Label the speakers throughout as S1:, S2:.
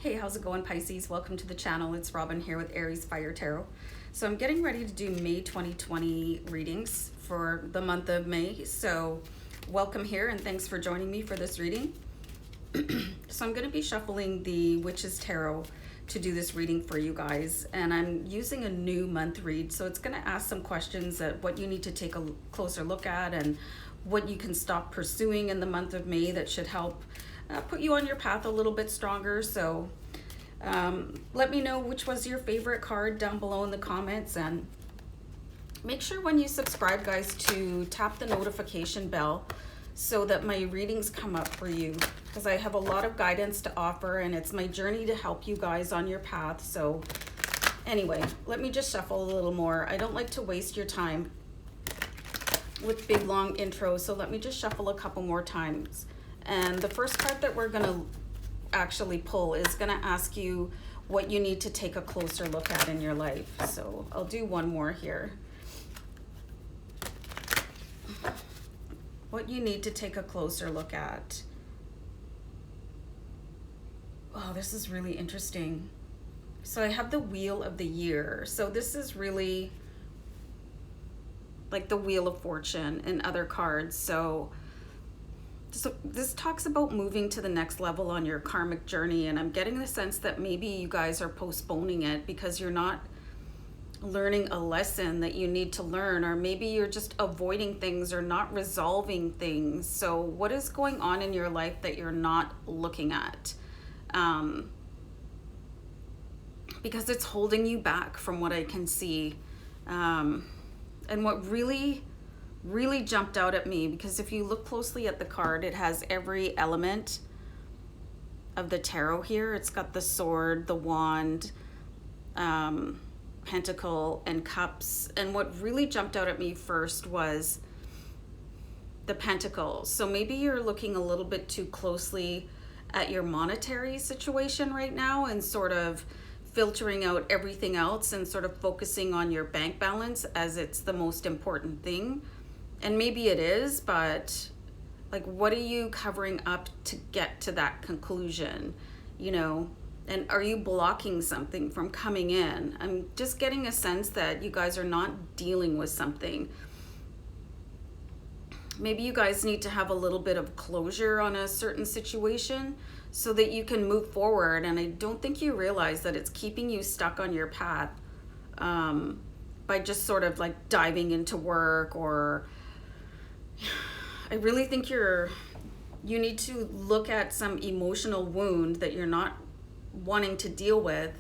S1: Hey, how's it going, Pisces? Welcome to the channel. It's Robin here with AriesFireTarot. So I'm getting ready to do May 2020 readings for the month of May. So welcome here and thanks for joining me for this reading. So I'm going to be shuffling the Witch's Tarot to do this reading for you guys. And I'm using a new month read. So it's going to ask some questions at what you need to take a closer look at and what you can stop pursuing in the month of May that should help put you on your path a little bit stronger. So let me know which was your favorite card down below in the comments, and make sure when you subscribe, guys, to tap the notification bell so that my readings come up for you, because I have a lot of guidance to offer and it's my journey to help you guys on your path. So anyway, let me just shuffle a little more. I don't like to waste your time with big long intros, so let me just shuffle a couple more times. And the first card that we're going to actually pull is going to ask you what you need to take a closer look at in your life. So I'll do one more here. What you need to take a closer look at. Oh, this is really interesting. So I have the Wheel of the Year. So this is really like the Wheel of Fortune and other cards. So this talks about moving to the next level on your karmic journey, and I'm getting the sense that maybe you guys are postponing it because you're not learning a lesson that you need to learn, or maybe you're just avoiding things or not resolving things. So what is going on in your life that you're not looking at? Because it's holding you back from what I can see. And what really jumped out at me, because if you look closely at the card, it has every element of the tarot here. It's got the sword, the wand, pentacle, and cups. And what really jumped out at me first was the pentacle. So maybe you're looking a little bit too closely at your monetary situation right now and sort of filtering out everything else and sort of focusing on your bank balance as it's the most important thing. And maybe it is, but like, what are you covering up to get to that conclusion, you know? And are you blocking something from coming in? I'm just getting a sense that you guys are not dealing with something. Maybe you guys need to have a little bit of closure on a certain situation so that you can move forward. And I don't think you realize that it's keeping you stuck on your path by just sort of like diving into work, or I really think you need to look at some emotional wound that you're not wanting to deal with,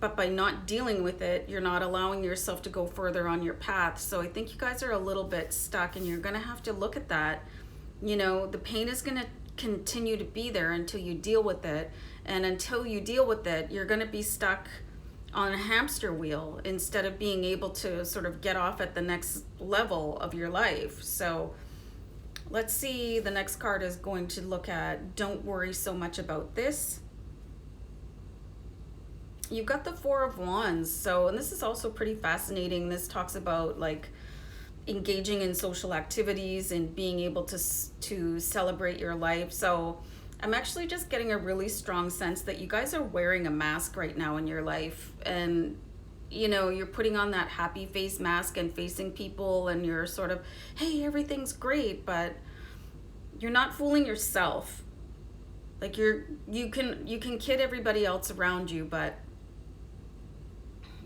S1: but by not dealing with it, you're not allowing yourself to go further on your path. So I think you guys are a little bit stuck, and you're going to have to look at that. You know, the pain is going to continue to be there until you deal with it. And until you deal with it, you're going to be stuck on a hamster wheel instead of being able to sort of get off at the next level of your life. So let's see, the next card is going to look at don't worry so much about this. You've got the Four of Wands. So, and this is also pretty fascinating. This talks about like engaging in social activities and being able to celebrate your life. So I'm actually just getting a really strong sense that you guys are wearing a mask right now in your life, and you know, you're putting on that happy face mask and facing people, and you're sort of, hey, everything's great, but you're not fooling yourself. Like you can kid everybody else around you, but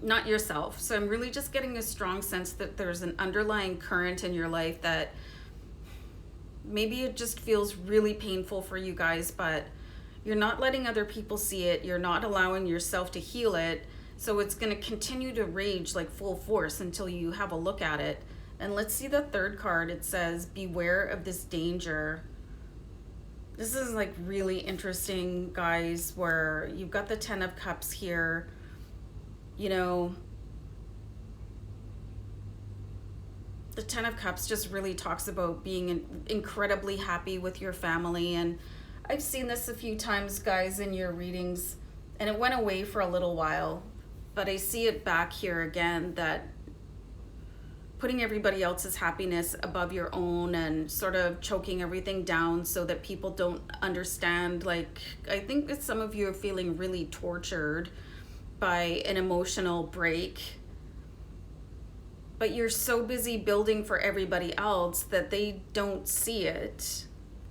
S1: not yourself. So I'm really just getting a strong sense that there's an underlying current in your life that maybe it just feels really painful for you guys, but you're not letting other people see it. You're not allowing yourself to heal it. So it's going to continue to rage like full force until you have a look at it. And let's see the third card. It says, beware of this danger. This is like really interesting, guys, where you've got the Ten of Cups here. You know, the Ten of Cups just really talks about being incredibly happy with your family. And I've seen this a few times, guys, in your readings, and it went away for a little while, but I see it back here again, that putting everybody else's happiness above your own and sort of choking everything down so that people don't understand. Like, I think that some of you are feeling really tortured by an emotional break, but you're so busy building for everybody else that they don't see it.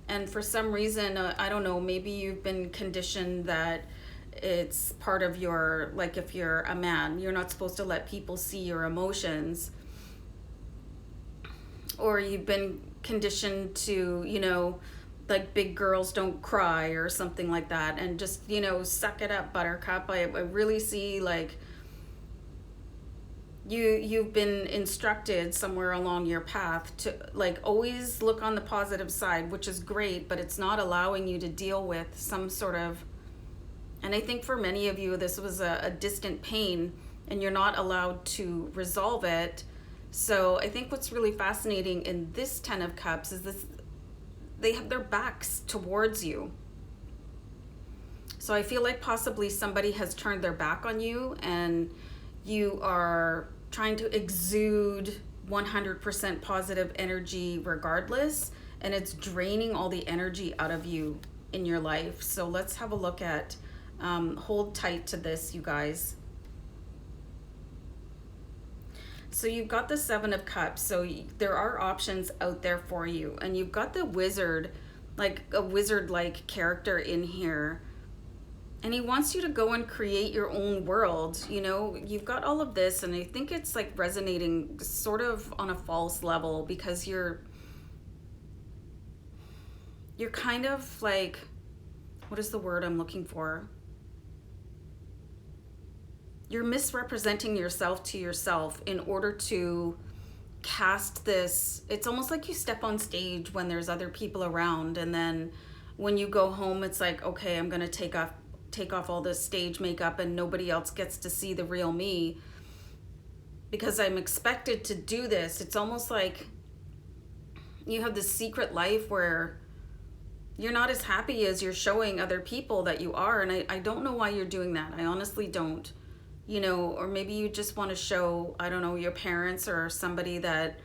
S1: And for some reason, I don't know, maybe you've been conditioned that it's part of your, like if you're a man, you're not supposed to let people see your emotions. Or you've been conditioned to, you know, like big girls don't cry or something like that. And just, you know, suck it up, buttercup. I really see like you've been instructed somewhere along your path to like always look on the positive side, which is great, but it's not allowing you to deal with some sort of, and I think for many of you this was a distant pain and you're not allowed to resolve it. So I think what's really fascinating in this 10 of Cups is this, they have their backs towards you. So I feel like possibly somebody has turned their back on you and you are trying to exude 100% positive energy regardless, and it's draining all the energy out of you in your life. So let's have a look at, hold tight to this, you guys. So you've got the 7 of Cups, so there are options out there for you, and you've got the wizard, like a wizard-like character in here. And he wants you to go and create your own world. You know, you've got all of this, and I think it's like resonating sort of on a false level because you're kind of like, what is the word I'm looking for? You're misrepresenting yourself to yourself in order to cast this. It's almost like you step on stage when there's other people around, and then when you go home, it's like, okay, I'm gonna take off all this stage makeup and nobody else gets to see the real me because I'm expected to do this. It's almost like you have this secret life where you're not as happy as you're showing other people that you are. And I don't know why you're doing that. I honestly don't, you know, or maybe you just want to show, I don't know, your parents or somebody that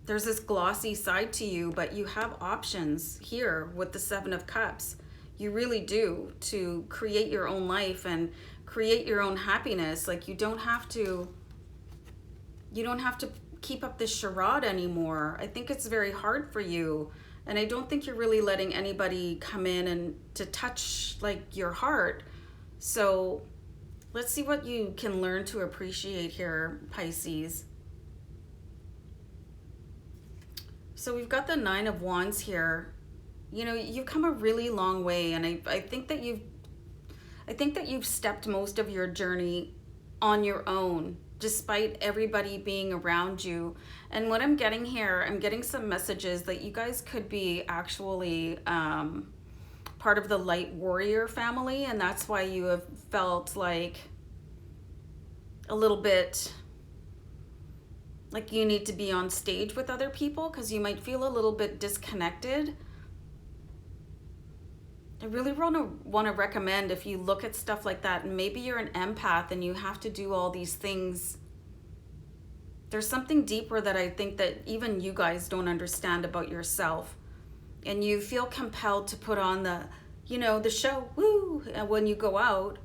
S1: there's this glossy side to you, but you have options here with the 7 of Cups. You really do, to create your own life and create your own happiness. Like you don't have to keep up this charade anymore. I think it's very hard for you, and I don't think you're really letting anybody come in and to touch like your heart. So let's see what you can learn to appreciate here, Pisces. So we've got the 9 of Wands here. You know, you've come a really long way, and I think that you've stepped most of your journey on your own, despite everybody being around you. And what I'm getting here, I'm getting some messages that you guys could be actually part of the light warrior family, and that's why you have felt like a little bit like you need to be on stage with other people because you might feel a little bit disconnected. I really want to recommend, if you look at stuff like that, and maybe you're an empath and you have to do all these things, there's something deeper that I think that even you guys don't understand about yourself. And you feel compelled to put on the, you know, the show, woo, when you go out.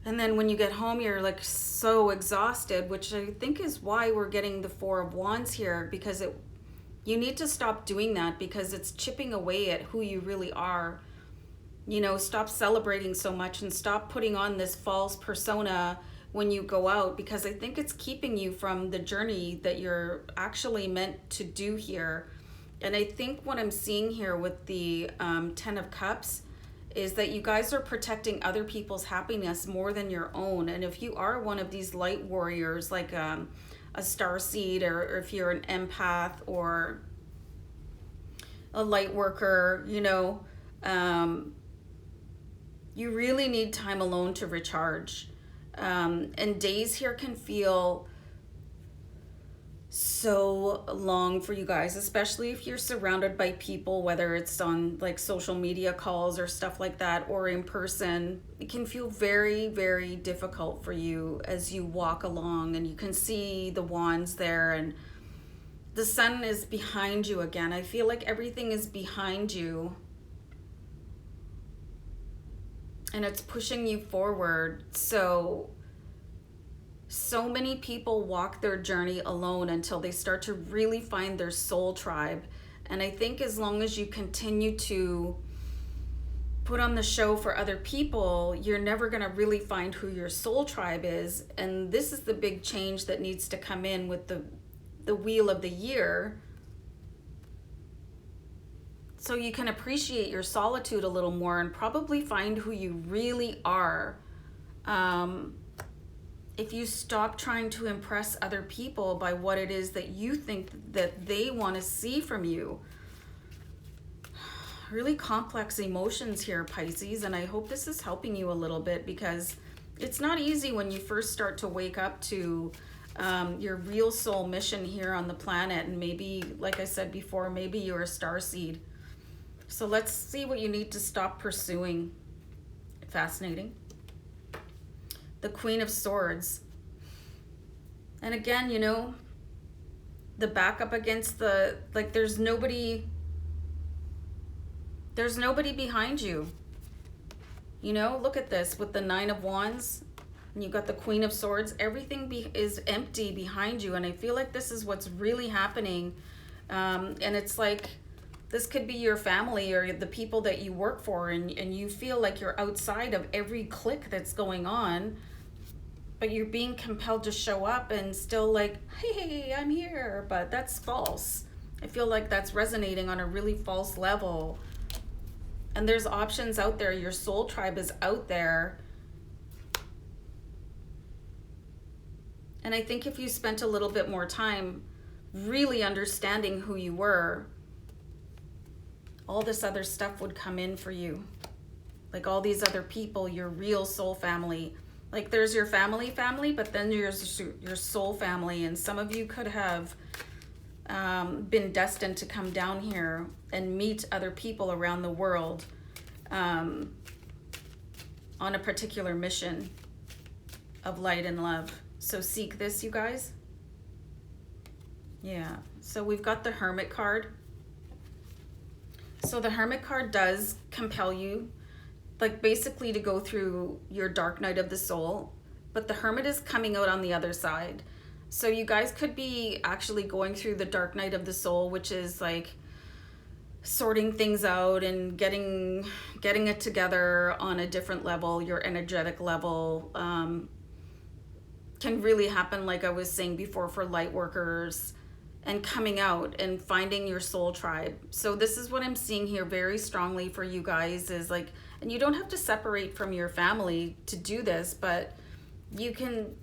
S1: And then when you get home, you're like so exhausted, which I think is why we're getting the 4 of Wands here, because you need to stop doing that because it's chipping away at who you really are. You know, stop celebrating so much and stop putting on this false persona when you go out, because I think it's keeping you from the journey that you're actually meant to do here. And I think what I'm seeing here with the 10 of Cups is that you guys are protecting other people's happiness more than your own. And if you are one of these light warriors, like a starseed, or if you're an empath or a light worker, you know, you really need time alone to recharge. And days here can feel so long for you guys, especially if you're surrounded by people, whether it's on like social media calls or stuff like that, or in person. It can feel very, very difficult for you as you walk along, and you can see the wands there, and the sun is behind you again. I feel like everything is behind you and it's pushing you forward. So many people walk their journey alone until they start to really find their soul tribe. And I think as long as you continue to put on the show for other people, you're never going to really find who your soul tribe is. And this is the big change that needs to come in with the wheel of the year. So you can appreciate your solitude a little more and probably find who you really are. If you stop trying to impress other people by what it is that you think that they want to see from you. Really complex emotions here, Pisces, and I hope this is helping you a little bit, because it's not easy when you first start to wake up to your real soul mission here on the planet. And maybe, like I said before, maybe you're a starseed. So let's see what you need to stop pursuing. Fascinating. The Queen of Swords. And again, you know, the backup against the, like, there's nobody behind you. You know, look at this with the Nine of Wands, and you got the Queen of Swords. Everything is empty behind you, and I feel like this is what's really happening. And it's like, this could be your family or the people that you work for, and you feel like you're outside of every clique that's going on, but you're being compelled to show up and still like, hey, I'm here. But that's false. I feel like that's resonating on a really false level. And there's options out there. Your soul tribe is out there. And I think if you spent a little bit more time really understanding who you were, all this other stuff would come in for you. Like all these other people, your real soul family. Like there's your family, but then there's your soul family. And some of you could have been destined to come down here and meet other people around the world on a particular mission of light and love. So seek this, you guys. Yeah, so we've got the Hermit card. So the Hermit card does compel you, like basically to go through your dark night of the soul, but the Hermit is coming out on the other side. So you guys could be actually going through the dark night of the soul, which is like sorting things out and getting it together on a different level. Your energetic level can really happen, like I was saying before, for light workers, and coming out and finding your soul tribe. So this is what I'm seeing here very strongly for you guys, is like, and you don't have to separate from your family to do this, but you can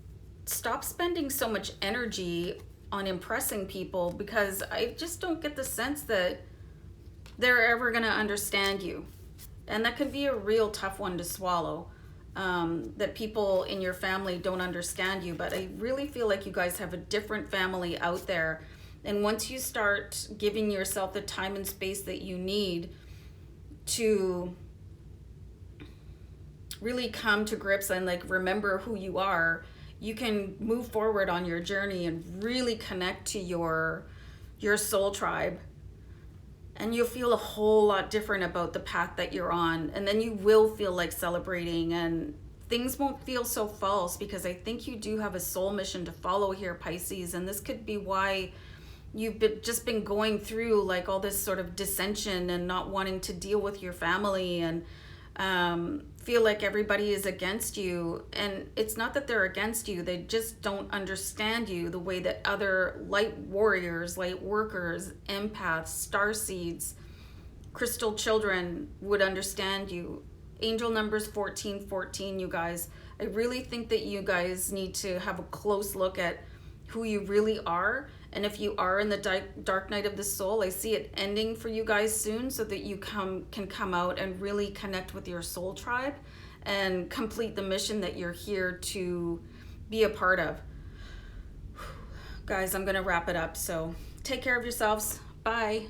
S1: stop spending so much energy on impressing people, because I just don't get the sense that they're ever going to understand you. And that could be a real tough one to swallow, that people in your family don't understand you. But I really feel like you guys have a different family out there. And once you start giving yourself the time and space that you need to really come to grips and like remember who you are, you can move forward on your journey and really connect to your soul tribe. And you'll feel a whole lot different about the path that you're on. And then you will feel like celebrating, and things won't feel so false, because I think you do have a soul mission to follow here, Pisces. And this could be why you've just been going through like all this sort of dissension and not wanting to deal with your family, and feel like everybody is against you. And it's not that they're against you, they just don't understand you the way that other light warriors, light workers, empaths, starseeds, crystal children would understand you. Angel numbers 1414, you guys. I really think that you guys need to have a close look at who you really are. And if you are in the dark night of the soul, I see it ending for you guys soon, so that you can come out and really connect with your soul tribe and complete the mission that you're here to be a part of. guys, I'm going to wrap it up. So take care of yourselves. Bye.